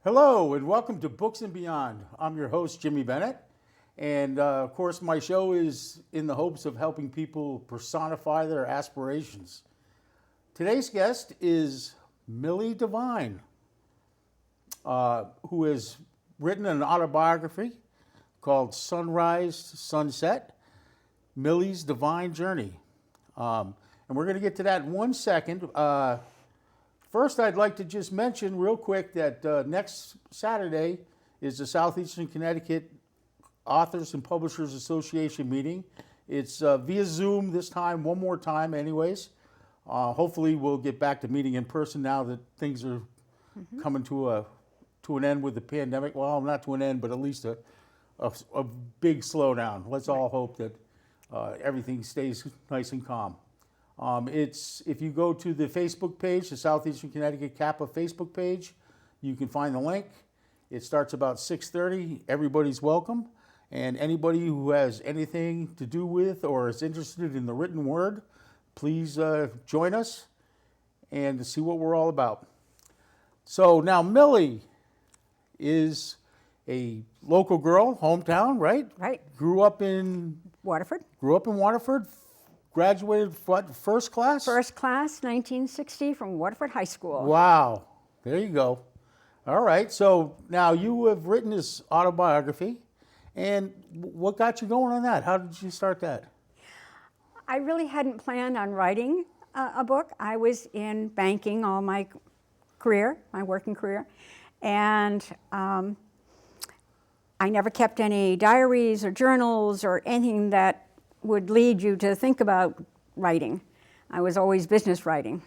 Hello and welcome to Books and Beyond. I'm your host, Jimmy Bennett. And of course, my show is in the hopes of helping people personify their aspirations. Today's guest is Mildred Devine, who has written an autobiography called Sunrise to Sunset, Millie's Divine Journey. And we're going to get to that in 1 second. First, I'd like to just mention real quick that next Saturday is the Southeastern Connecticut Authors and Publishers Association meeting. It's via Zoom this time, one more time anyways. Hopefully we'll get back to meeting in person now that things are coming to an end with the pandemic. Well, not to an end, but at least a big slowdown. Let's all hope that everything stays nice and calm. If you go to the Facebook page, the Southeastern Connecticut CAPA Facebook page, you can find the link. It starts about 6:30. Everybody's welcome. And anybody who has anything to do with or is interested in the written word, please join us and see what we're all about. So now Millie is a local girl, hometown, right? Right. Grew up in Waterford. Graduated what, first class? First class, 1960 from Waterford High School. Wow. There you go. All right. So now you have written this autobiography. And what got you going on that? How did you start that? I really hadn't planned on writing a book. I was in banking all my career, my working career. And I never kept any diaries or journals or anything that would lead you to think about writing. I was always business writing.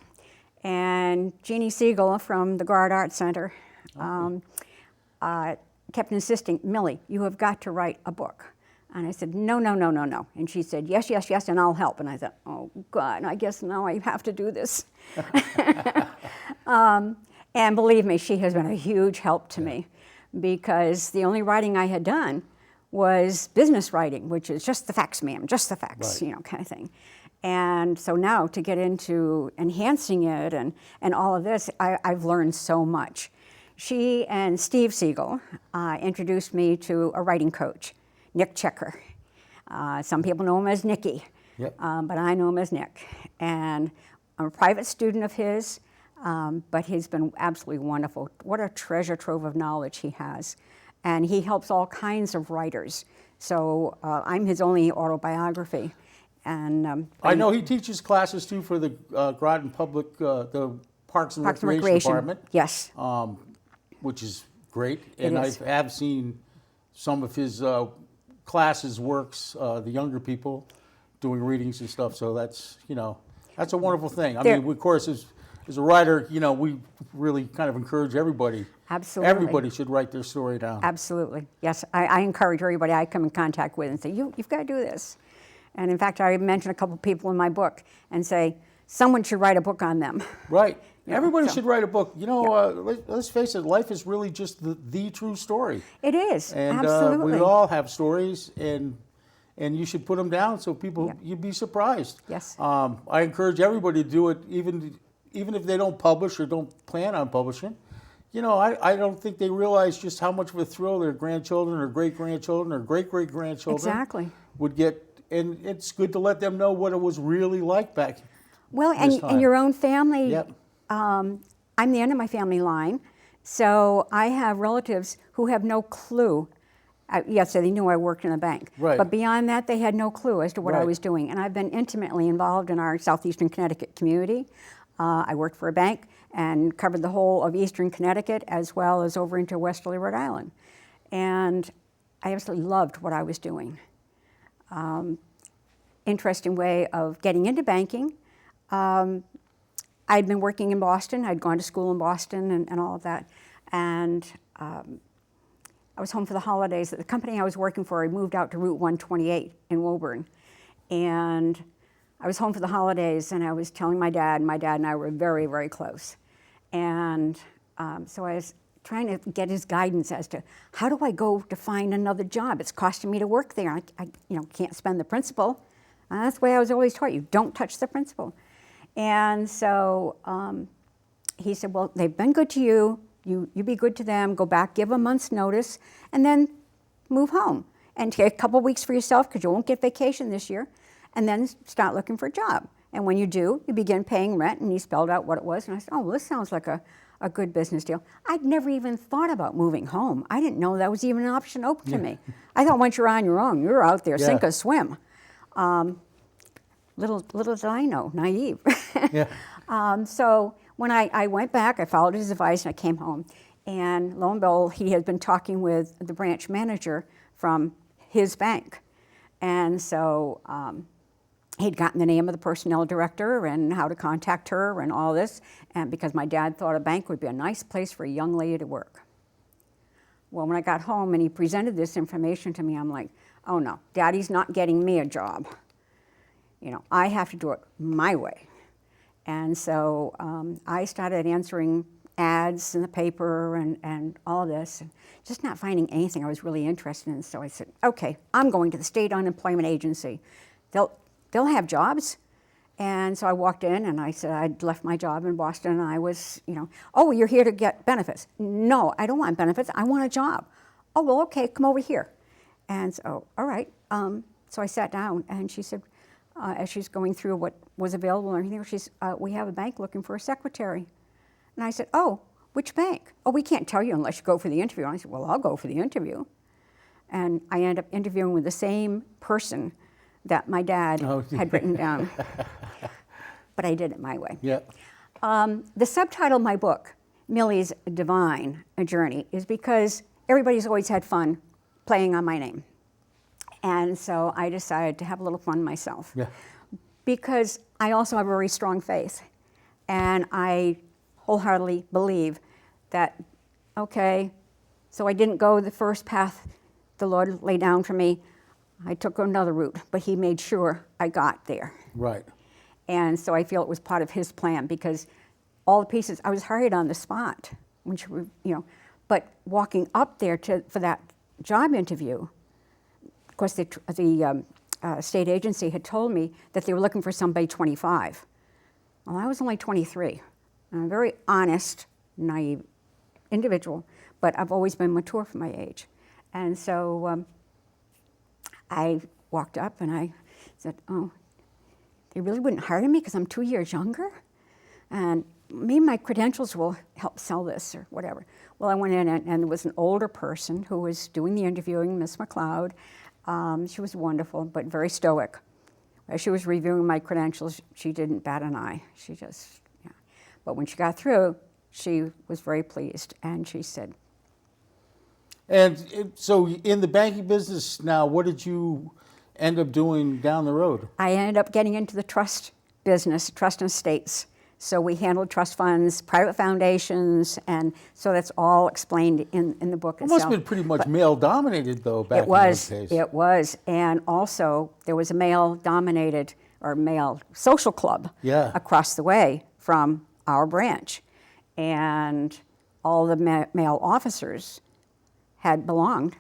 And Jeannie Siegel from the Guard Art Center kept insisting, Millie, you have got to write a book. And I said, no. And she said, yes, and I'll help. And I thought, oh God, I guess now I have to do this. And believe me, she has been a huge help to me, because the only writing I had done was business writing, which is just the facts, ma'am, just the facts, right, kind of thing. And so now to get into enhancing it and all of this, I've learned so much. She and Steve Siegel introduced me to a writing coach, Nick Checker. Some people know him as Nicky, Yep. But I know him as Nick. And I'm a private student of his, but he's been absolutely wonderful. What a treasure trove of knowledge he has. And he helps all kinds of writers. So I'm his only autobiography. And I know he teaches classes too for the Groton Public, the Parks and Recreation Department. Yes. Which is great. It And is. I have seen some of his classes, works, the younger people doing readings and stuff. So that's, that's a wonderful thing. I mean, of course, as a writer, we really kind of encourage everybody. Absolutely. Everybody should write their story down. Absolutely. Yes, I encourage everybody I come in contact with and say, you've got to do this. And in fact, I mention a couple people in my book and say, someone should write a book on them. Right. Everybody should write a book. Let's face it, life is really just the true story. It is, and, absolutely. we all have stories, and you should put them down so people, you'd be surprised. Yes. I encourage everybody to do it, even if they don't publish or don't plan on publishing. I don't think they realize just how much of a thrill their grandchildren or great-grandchildren or great-great-grandchildren Exactly. would get. And it's good to let them know what it was really like back Well, this and time. your own family, Yep. I'm the end of my family line, so I have relatives who have no clue. Yes, they knew I worked in a bank, Right. but beyond that, they had no clue as to what I Right. was doing. And I've been intimately involved in our Southeastern Connecticut community. I worked for a bank and covered the whole of Eastern Connecticut as well as over into Westerly, Rhode Island. And I absolutely loved what I was doing. Interesting way of getting into banking. I'd been working in Boston. I'd gone to school in Boston and all of that. And I was home for the holidays. The company I was working for, I moved out to Route 128 in Woburn. And I was home for the holidays, and I was telling my dad and I were very, very close. And so I was trying to get his guidance as to how do I go to find another job? It's costing me to work there. I can't spend the principal. And that's the way I was always taught. You don't touch the principal. And so he said, well, they've been good to you. You be good to them, go back, give a month's notice, and then move home. And take a couple weeks for yourself because you won't get vacation this year, and then start looking for a job. And when you do, you begin paying rent, and he spelled out what it was. And I said, oh, well, this sounds like a good business deal. I'd never even thought about moving home. I didn't know that was even an option open to me. I thought once you're on your own, you're out there, sink or swim. Little did I know, naive. So when I went back, I followed his advice, and I came home. And lo and behold, he had been talking with the branch manager from his bank. And so he'd gotten the name of the personnel director and how to contact her and all this, and because my dad thought a bank would be a nice place for a young lady to work. Well, when I got home and he presented this information to me, I'm like, oh no, Daddy's not getting me a job. You know, I have to do it my way. And so I started answering ads in the paper and all this, and just not finding anything I was really interested in. So I said, okay, I'm going to the state unemployment agency. They'll have jobs. And so I walked in and I said I'd left my job in Boston and I was, you know, oh, you're here to get benefits. No, I don't want benefits, I want a job. Oh, well, okay, come over here. And so, all right. So I sat down and she said, as she's going through what was available and everything, we have a bank looking for a secretary. And I said, oh, which bank? Oh, we can't tell you unless you go for the interview. And I said, well, I'll go for the interview. And I ended up interviewing with the same person that my dad had written down. But I did it my way. Yeah. The subtitle of my book, Mildred Devine, A Journey, is because everybody's always had fun playing on my name. And so I decided to have a little fun myself. Yeah. Because I also have a very strong faith. And I wholeheartedly believe that, okay, so I didn't go the first path the Lord laid down for me. I took another route, but he made sure I got there. Right. And so I feel it was part of his plan because all the pieces, I was hired on the spot, which, you know, but walking up there for that job interview, of course, the state agency had told me that they were looking for somebody 25. Well, I was only 23. I'm a very honest, naive individual, but I've always been mature for my age. And so I walked up and I said, oh, they really wouldn't hire me because I'm 2 years younger? And maybe my credentials will help sell this or whatever. Well, I went in and there was an older person who was doing the interviewing, Miss McLeod. She was wonderful, but very stoic. As she was reviewing my credentials, she didn't bat an eye. She just, yeah. But when she got through, she was very pleased, and she said. And so in the banking business now, what did you end up doing down the road? I ended up getting into the trust business, trust and estates. So we handled trust funds, private foundations, and so that's all explained in the book itself. It must have been pretty much male-dominated, though, back in those days. It was, and also there was a male-dominated or male social club across the way from our branch, and all the male officers had belonged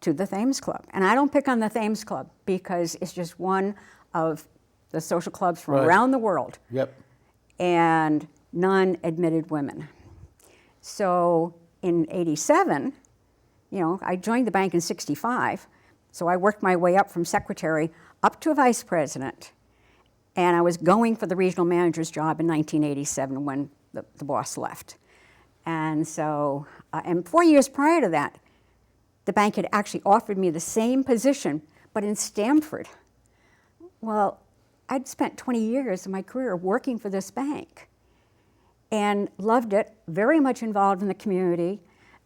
to the Thames Club. And I don't pick on the Thames Club because it's just one of the social clubs from around the world. Yep. And none admitted women. So in '87, you know, I joined the bank in '65, so I worked my way up from secretary up to a vice president, and I was going for the regional manager's job in 1987 when the boss left. And so, and 4 years prior to that, the bank had actually offered me the same position, but in Stanford. Well, I'd spent 20 years of my career working for this bank and loved it, very much involved in the community.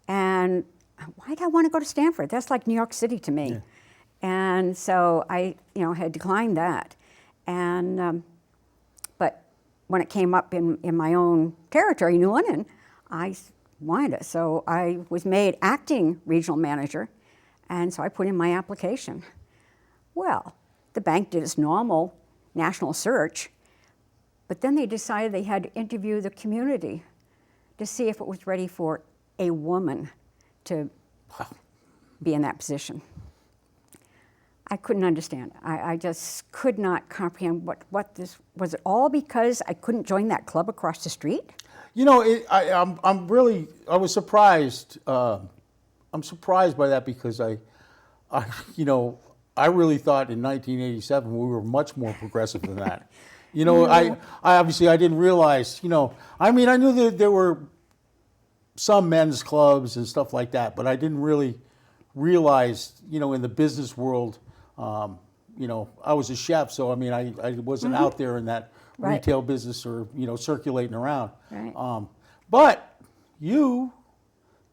And why'd I want to go to Stanford? That's like New York City to me. Yeah. And so I, you know, had declined that. And, but when it came up in my own territory, New London, I wanted it. So I was made acting regional manager, and so I put in my application. Well, the bank did its normal national search, but then they decided they had to interview the community to see if it was ready for a woman to be in that position. I couldn't understand. I just could not comprehend what this was. It all because I couldn't join that club across the street? You know, I was surprised. I'm surprised by that because I really thought in 1987 we were much more progressive than that. You know, I obviously I didn't realize. I mean, I knew that there were some men's clubs and stuff like that, but I didn't really realize, in the business world. I was a chef, so I mean, I wasn't out there in that Right. retail business or circulating around. Right. But you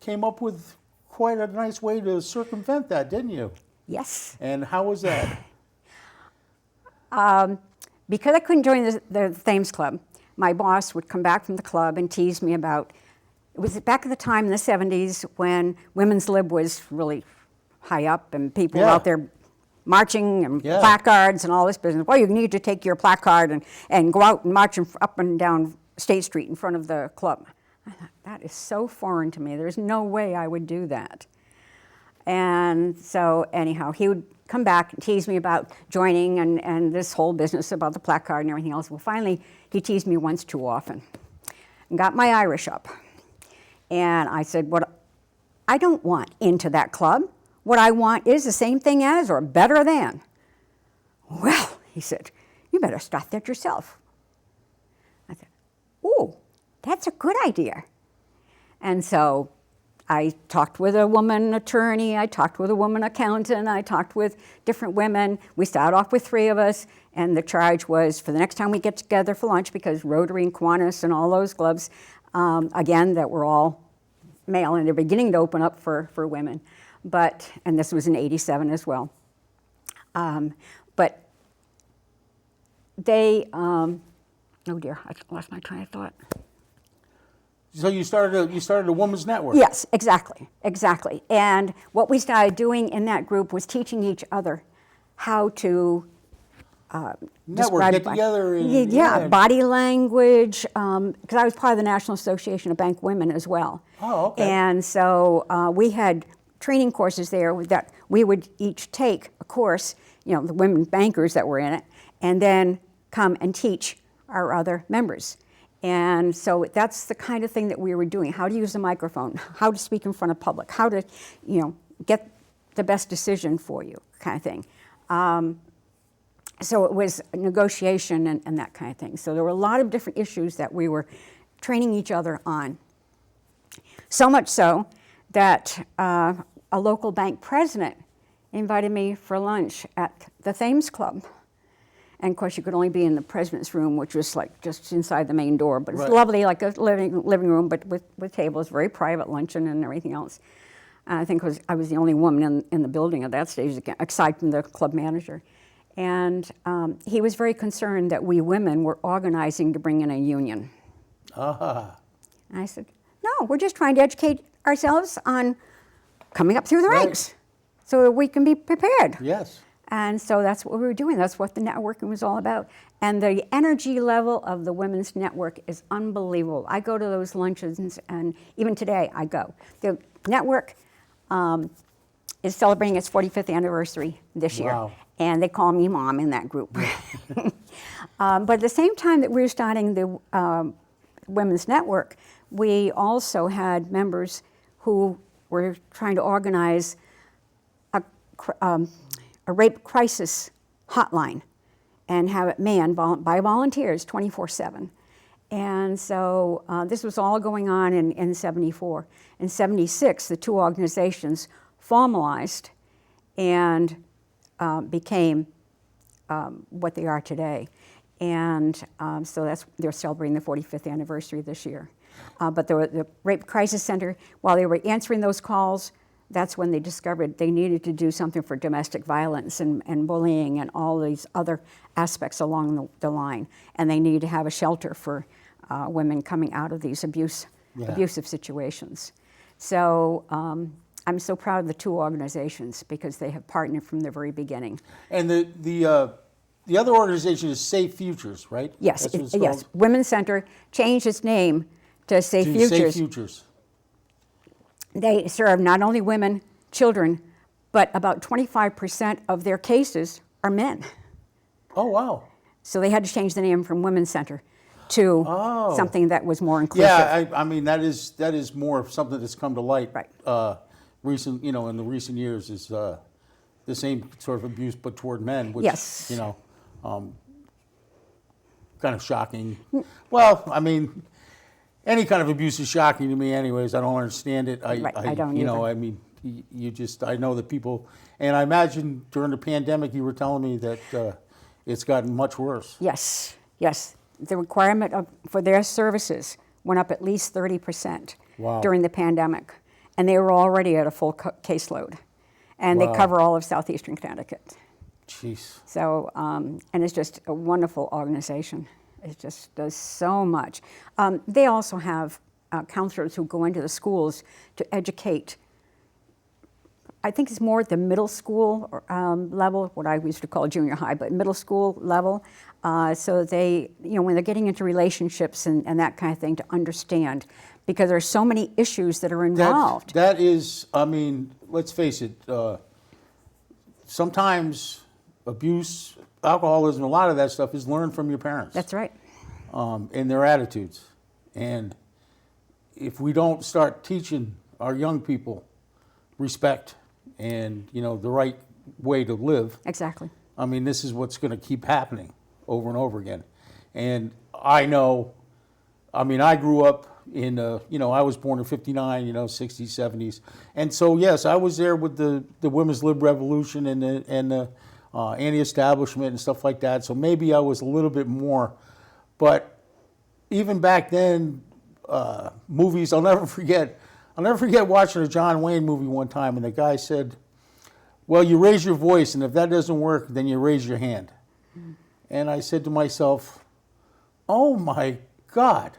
came up with quite a nice way to circumvent that, didn't you? Yes. And how was that? Because I couldn't join the Thames Club, my boss would come back from the club and tease me about, it was back at the time in the 70s when women's lib was really high up and people were Yeah. out there marching and Yeah. placards and all this business. Well, you need to take your placard and go out and march up and down State Street in front of the club. I thought, that is so foreign to me. There's no way I would do that. And so anyhow, he would come back and tease me about joining and this whole business about the placard and everything else. Well, finally, he teased me once too often and got my Irish up. And I said, I don't want into that club. What I want is the same thing as or better than. Well, he said, you better start that yourself. I said, oh, that's a good idea. And so I talked with a woman attorney, I talked with a woman accountant, I talked with different women. We started off with 3 of us, and the charge was for the next time we get together for lunch, because Rotary and Kiwanis and all those clubs, again, that were all male, and they're beginning to open up for women. And this was in '87 as well. But they, oh dear, I lost my train of thought. So you started a women's network. Yes, exactly. And what we started doing in that group was teaching each other how to Network, get together. And, body language, because I was part of the National Association of Bank Women as well. Oh, okay. And so we had training courses there that we would each take a course, the women bankers that were in it, and then come and teach our other members. And so that's the kind of thing that we were doing, how to use the microphone, how to speak in front of public, how to, get the best decision for you, kind of thing. So it was negotiation and that kind of thing. So there were a lot of different issues that we were training each other on. So much so that a local bank president invited me for lunch at the Thames Club. And of course, you could only be in the president's room, which was like just inside the main door. But it's Right. lovely, like a living room, but with tables, very private luncheon and everything else. And I think I was the only woman in the building at that stage, aside from the club manager. And he was very concerned that we women were organizing to bring in a union. Ah. And I said, no, we're just trying to educate ourselves on coming up through the Right. ranks so that we can be prepared. Yes. And so that's what we were doing. That's what the networking was all about. And the energy level of the women's network is unbelievable. I go to those luncheons, and even today I go. The network is celebrating its 45th anniversary this year. Wow. And they call me mom in that group. But at the same time that we were starting the women's network, we also had members who were trying to organize a rape crisis hotline and have it manned by volunteers 24/7. And so this was all going on in 74. In 76, the 2 organizations formalized and became what they are today. And so they're celebrating the 45th anniversary this year. But the Rape Crisis Center, while they were answering those calls, that's when they discovered they needed to do something for domestic violence and bullying and all these other aspects along the line. And they needed to have a shelter for women coming out of these abusive situations. So I'm so proud of the 2 organizations because they have partnered from the very beginning. And the other organization is Safe Futures, right? Yes, That's what it's yes. called? Women's Center changed its name to Safe Futures. Safe Futures. They serve not only women, children, but about 25% of their cases are men. Oh, wow. So they had to change the name from Women's Center to Oh. something that was more inclusive. Yeah, I mean that is more of something that's come to light. Right. Recent, in the recent years is the same sort of abuse, but toward men, which Yes. kind of shocking. Well, I mean, any kind of abuse is shocking to me, anyways. I don't understand it. Right, I don't You know, either. I mean, I know that people, and I imagine during the pandemic, you were telling me that it's gotten much worse. Yes, yes. The requirement for their services went up at least 30% Wow. during the pandemic, and they were already at a full caseload, and Wow. they cover all of southeastern Connecticut. Jeez. So, and it's just a wonderful organization. It just does so much. They also have counselors who go into the schools to educate. I think it's more at the middle school level, what I used to call junior high, but middle school level. So they, when they're getting into relationships and that kind of thing, to understand, because there's so many issues that are involved. That is, I mean, let's face it, sometimes abuse, alcoholism, a lot of that stuff is learned from your parents. That's right. And their attitudes. And if we don't start teaching our young people respect and, the right way to live, Exactly. I mean, this is what's going to keep happening over and over again. And I know, I mean, I grew up in, I was born in 59, 60s, 70s. And so, yes, I was there with the women's lib revolution and the anti-establishment and stuff like that. So maybe I was a little bit more. But even back then, movies, I'll never forget watching a John Wayne movie one time, and the guy said, well, you raise your voice, and if that doesn't work, then you raise your hand. And I said to myself, oh my God,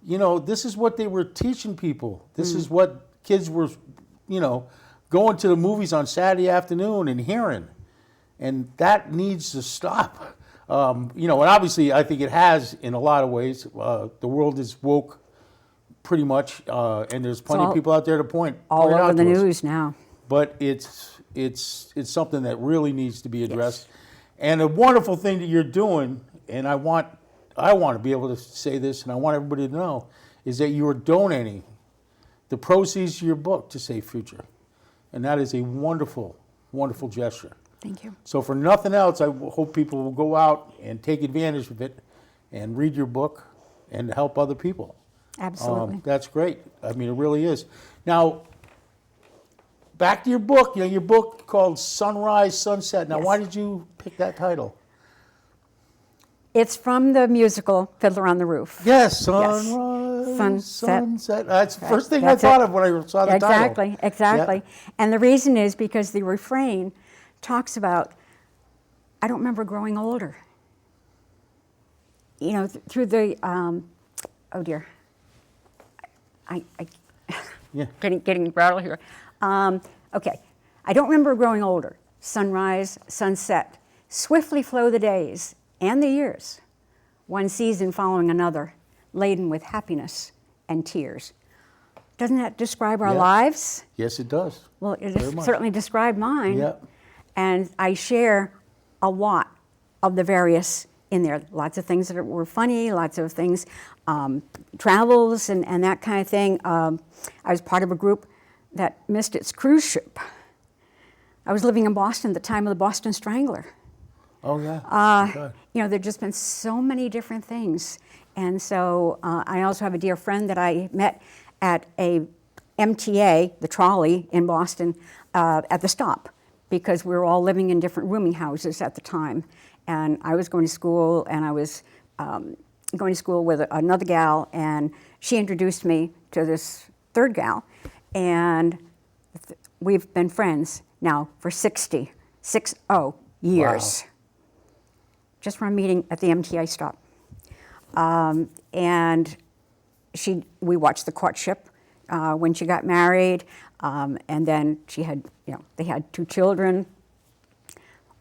this is what they were teaching people. This is what kids were, going to the movies on Saturday afternoon and hearing. And that needs to stop. And obviously I think it has in a lot of ways. The world is woke pretty much, and there's plenty of people out there to point All it over out the to us. news now. But it's something that really needs to be addressed. Yes. And a wonderful thing that you're doing, and I want to be able to say this, and I want everybody to know, is that you are donating the proceeds of your book to Safe Future. And that is a wonderful, wonderful gesture. Thank you. So for nothing else, I hope people will go out and take advantage of it and read your book and help other people. Absolutely. That's great. I mean, it really is. Now, back to your book. Your book called Sunrise, Sunset. Now, Yes. Why did you pick that title? It's from the musical Fiddler on the Roof. Yes, Sunrise, Sunset. Sunset. That's the first thing That's I thought it. of when I saw the title. Exactly. Yeah. And the reason is because the refrain talks about, I don't remember growing older. Through the, oh dear. I Yeah. getting rattled here. Okay, I don't remember growing older. Sunrise, sunset. Swiftly flow the days and the years, one season following another, laden with happiness and tears. Doesn't that describe our Yeah. lives? Yes, it does. Well, it Very much. certainly described mine. Yeah. And I share a lot of the various in there. Lots of things that were funny, lots of things, travels and that kind of thing. I was part of a group that missed its cruise ship. I was living in Boston at the time of the Boston Strangler. Oh, yeah. Okay. There've just been so many different things. And so I also have a dear friend that I met at a MTA, the trolley in Boston, at the stop, because we were all living in different rooming houses at the time. And I was going to school, and I was going to school with another gal, and she introduced me to this third gal, and we've been friends now for 60 years. Wow. Just from a meeting at the MTA stop. And we watched the courtship when she got married, and then she had, they had 2 children.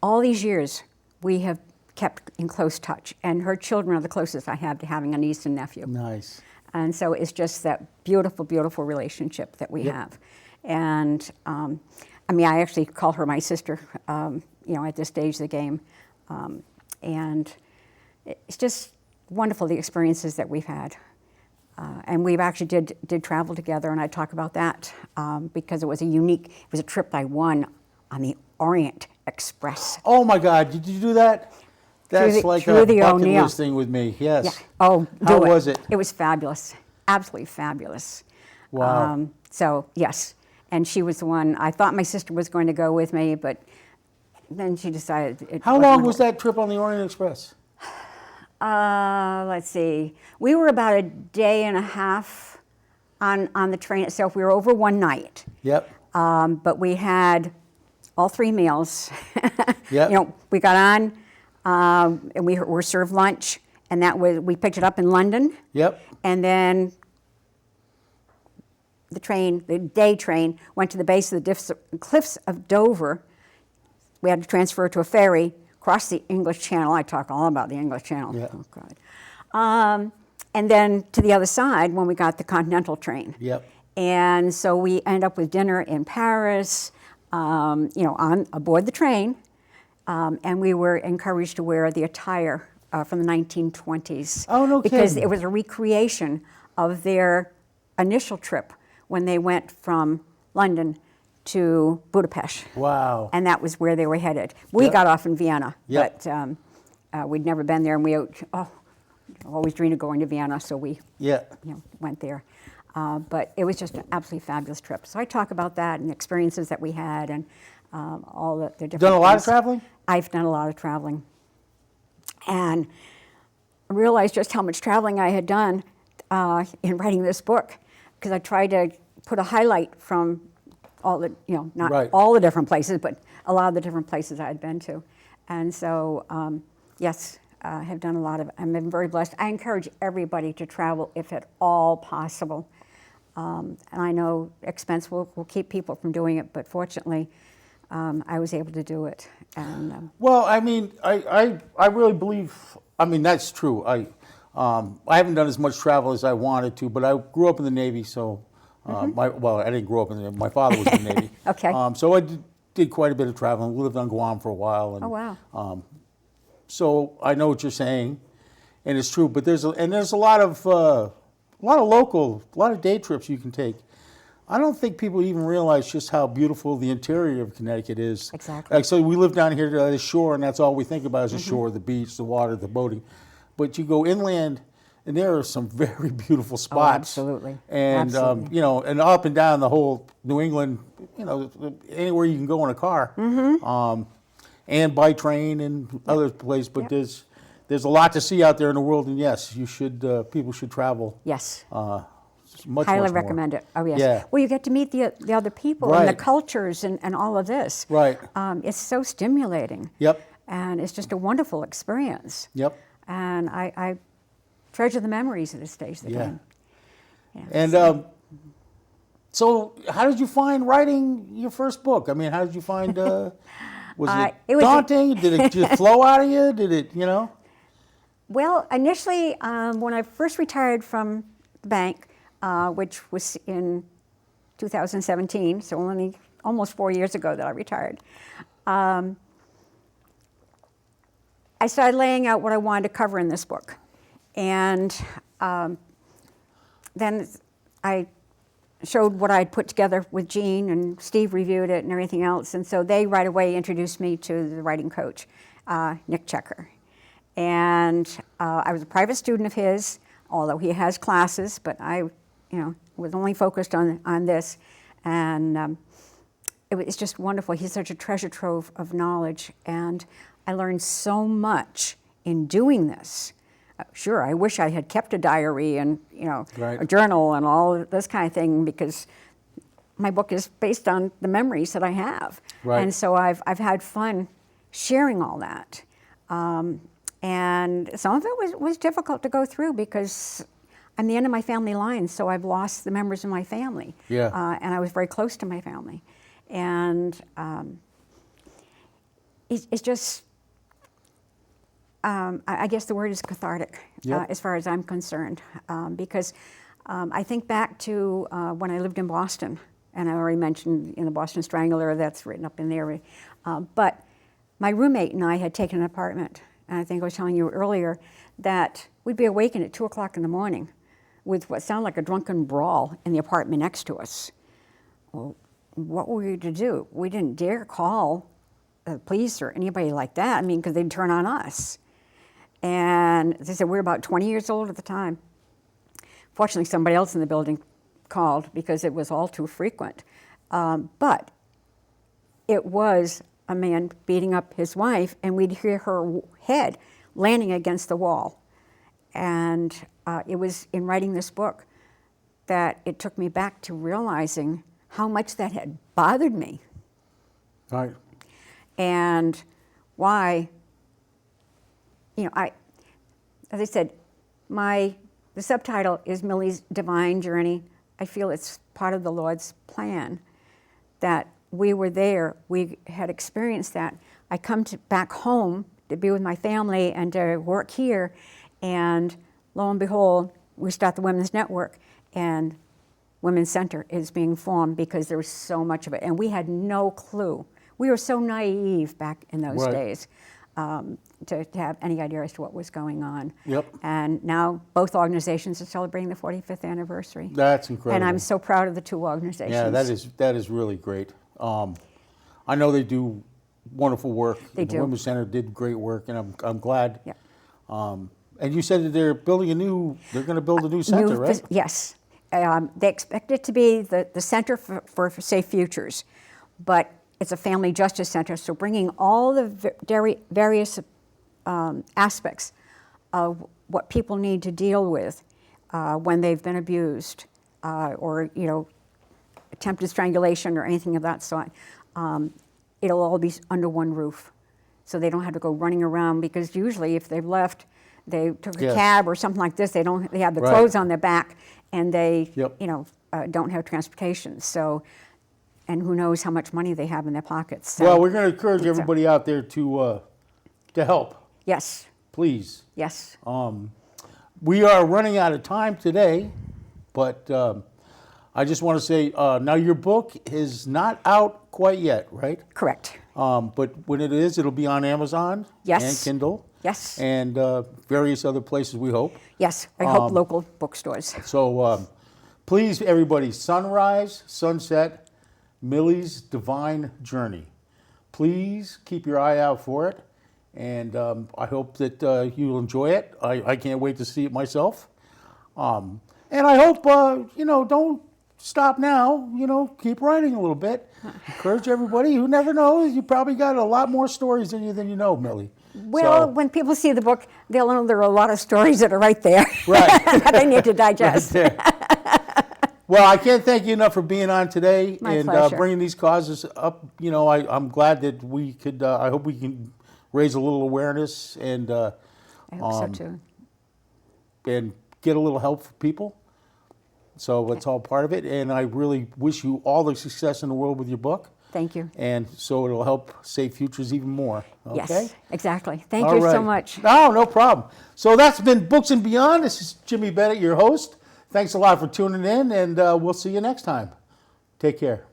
All these years, we have kept in close touch, and her children are the closest I have to having a niece and nephew. Nice. And so it's just that beautiful, beautiful relationship that we have. And I actually call her my sister, at this stage of the game. And it's just wonderful the experiences that we've had. And we've actually did travel together, and I talk about that because it was a trip I won on the Orient Express. Oh my God, did you do that? That's like a through the bucket O'Neill. list thing with me, yes. Yeah. Oh, How do it. was it? It was fabulous, absolutely fabulous. Wow. So yes, and she was the one. I thought my sister was going to go with me, but then she decided. How long was that trip on the Orient Express? Let's see. We were about a day and a half on the train itself. We were over one night. Yep. But we had all 3 meals. Yep. You know, we got on, and we were served lunch, and we picked it up in London. Yep. And then the day train, went to the base of the cliffs of Dover. We had to transfer to a ferry, cross the English Channel. I talk all about the English Channel. Yeah. Oh, God. And then to the other side when we got the Continental train. Yep. And so we ended up with dinner in Paris, on aboard the train. And we were encouraged to wear the attire from the 1920s. Oh, no Because kidding. it was a recreation of their initial trip when they went from London to Budapest. Wow. And that was where they were headed. We Yep. got off in Vienna, Yep. but we'd never been there, and we always dreamed of going to Vienna, so we Yeah. went there. But it was just an absolutely fabulous trip. So I talk about that and the experiences that we had, and all the different Done a lot of things. traveling? I've done a lot of traveling. And I realized just how much traveling I had done in writing this book, because I tried to put a highlight from all the, not Right. all the different places, but a lot of the different places I had been to. And so, yes, I have done a lot of, I've been very blessed. I encourage everybody to travel if at all possible. And I know expense will keep people from doing it, but fortunately, I was able to do it. And Well, I mean, I really believe, I mean, that's true. I haven't done as much travel as I wanted to, but I grew up in the Navy, so, I didn't grow up in the Navy. My father was in the Navy. Okay. So I did quite a bit of traveling. Lived on Guam for a while. And, oh, wow. So I know what you're saying, and it's true. But there's a lot of local, a lot of day trips you can take. I don't think people even realize just how beautiful the interior of Connecticut is. Exactly. Like, so we live down here to the shore, and that's all we think about is the shore, the beach, the water, the boating. But you go inland, and there are some very beautiful spots. absolutely. And Absolutely. and up and down the whole New England, anywhere you can go in a car, and by train and other places. But Yep. there's a lot to see out there in the world, and yes, you should. People should travel. Yes. Much Highly much more. recommend it. Oh, yes. Yeah. Well, you get to meet the other people and the Right. cultures and all of this. Right. It's so stimulating. Yep. And it's just a wonderful experience. Yep. And I treasure the memories of this days. Yeah. Yeah, And so, how did you find writing your first book? I mean, how did you find? Was it was daunting? Did it just flow out of you? Did it? Well, initially, when I first retired from the bank, which was in 2017, so only almost 4 years ago that I retired, I started laying out what I wanted to cover in this book. And then I showed what I'd put together with Jean, and Steve reviewed it and everything else. And so they right away introduced me to the writing coach, Nick Checker. And I was a private student of his, although he has classes, but I, was only focused on this. And it's just wonderful. He's such a treasure trove of knowledge. And I learned so much in doing this. Sure, I wish I had kept a diary and, Right. a journal and all this kind of thing, because my book is based on the memories that I have. Right. And so I've had fun sharing all that. And some of it was difficult to go through because I'm the end of my family line, so I've lost the members of my family. Yeah. And I was very close to my family. And it's just, I guess the word is cathartic, Yep. as far as I'm concerned, because I think back to when I lived in Boston, and I already mentioned the Boston Strangler, that's written up in there. But my roommate and I had taken an apartment and I think I was telling you earlier, that we'd be awakened at 2 o'clock in the morning with what sounded like a drunken brawl in the apartment next to us. Well, what were we to do? We didn't dare call the police or anybody like that, I mean, because they'd turn on us. And they said we were about 20 years old at the time. Fortunately, somebody else in the building called because it was all too frequent. But it was a man beating up his wife, and we'd hear her head landing against the wall. And it was in writing this book that it took me back to realizing how much that had bothered me. Right. And why, you know, as I said, the subtitle is Mildred's Divine Journey. I feel it's part of the Lord's plan, that we were there, we had experienced that. I come back home to be with my family and to work here, and lo and behold, we start the Women's Network, and Women's Center is being formed because there was so much of it, and we had no clue. We were so naive back in those days to have any idea as to what was going on. Yep. And now both organizations are celebrating the 45th anniversary. That's incredible. And I'm so proud of the two organizations. Yeah, that is really great. I know they do wonderful work. They do. The Women's Center did great work, and I'm glad. Yeah. And you said that they're going to build a new center, right? Yes. They expect it to be the Center for Safe Futures, but it's a family justice center, so bringing all the various aspects of what people need to deal with when they've been abused or, you know, attempted strangulation or anything of that sort. It'll all be under one roof, so they don't have to go running around, because usually if they've left, they took a cab or something like this, they have the clothes on their back, and they you know, don't have transportation. So, and who knows how much money they have in their pockets. So, well, we're going to encourage everybody out there to help. Yes. Please. Yes. We are running out of time today, but I just want to say, now your book is not out quite yet, right? Correct. But when it is, it'll be on Amazon and Kindle. Yes. And various other places, we hope. Yes, I hope local bookstores. So please, everybody, Sunrise, Sunset, Mildred's Divine Journey. Please keep your eye out for it. And I hope that you'll enjoy it. I can't wait to see it myself. And I hope, you know, don't stop now. You know, keep writing a little bit. Encourage everybody. Who never knows? You probably got a lot more stories in you than you know, Millie. Well, when people see the book, they'll know there are a lot of stories that are right there. Right. that they need to digest. Right there. Well, I can't thank you enough for being on today and bringing these causes up. You know, I'm glad that we could, I hope we can raise a little awareness and I hope so too. And get a little help for people. So it's all part of it. And I really wish you all the success in the world with your book. Thank you. And so it'll help save futures even more. Okay? Yes, exactly. Thank you so much. No problem. So that's been Books and Beyond. This is Jimmy Bennett, your host. Thanks a lot for tuning in, and we'll see you next time. Take care.